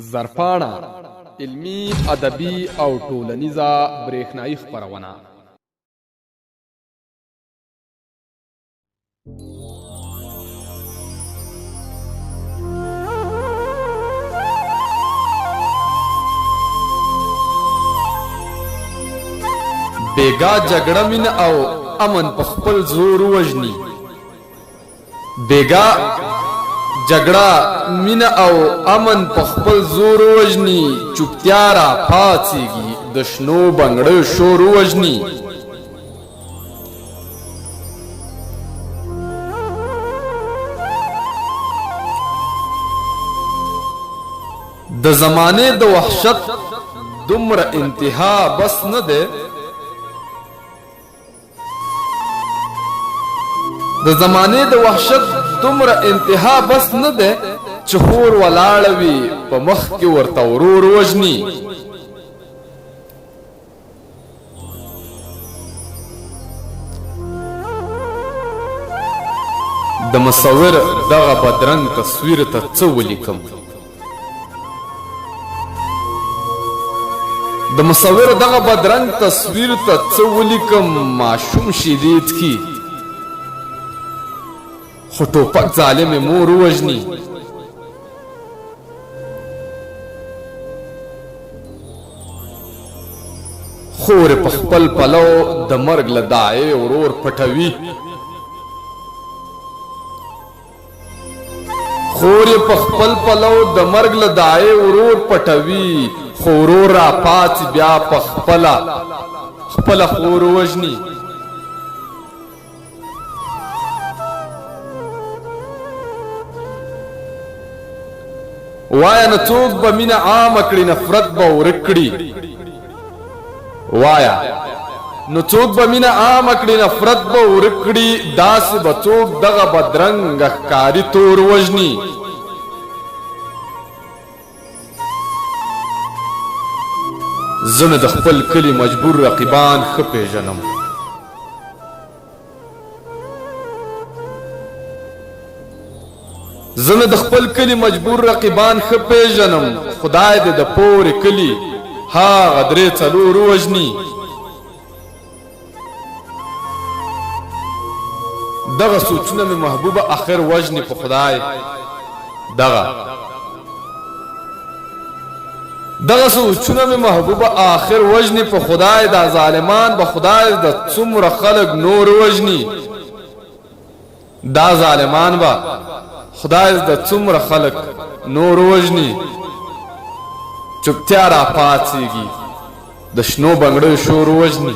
زرپاڼه علمي ادبي او ټولنیزه برېښنایي خپرونه. بیګا جګړه مین او امن په خپل زور وژني. بیګا جګړه مین او امن په خپل زور وژني. چوپتیا را پاڅېږي د شنو بنګړو شور وژني. د زمانې د وحشت دومره انتها بس نه ده. د زمانې د وحشت دومره انتها بس نه ده چې خور ولاړه وي په مخ کې ورته ورور وژني. د مصور دغه بدرنګ تصویر ته څه ولیکم؟ د مصور دغه بدرنګ تصویر ته څه ولیکم؟ ماشوم شیدې څښي خو ټوپک ظالم مور وژني. خور په خپل پلو د مرګ له داعې ورور پټوي. خور په خپل پلو د مرګ له داعې ورور پټوي. خو ورور را پاڅي بیا په خپله خور وژني. وایا نه څوک به مینه عامه کړي نفرت به ورک کړي. وایا نو څوک به مینه عامه کړي نفرت به ورک کړي. داسې به څوک دغه بدرنګ ښکاري تور وژني. زه مې د خپل کلي مجبور رقیبان ښه پېژنم. زه مې د خپل کلي مجبور رقیبان ښه پېژنم. خدای دې د پورې کلي هغه درې څلور وژني. دغه سوچونه مې محبوبه آخر وژني په خدای. دغه سوچونه مې محبوبه آخر وژني په خدای. دا ظالمان به خدای د څومره خلک نور وژني. دا ظالمان به خدای د څومره خلک نور وژني. چوپتیا را پاڅېږي د شنو بنګړو شور وژني.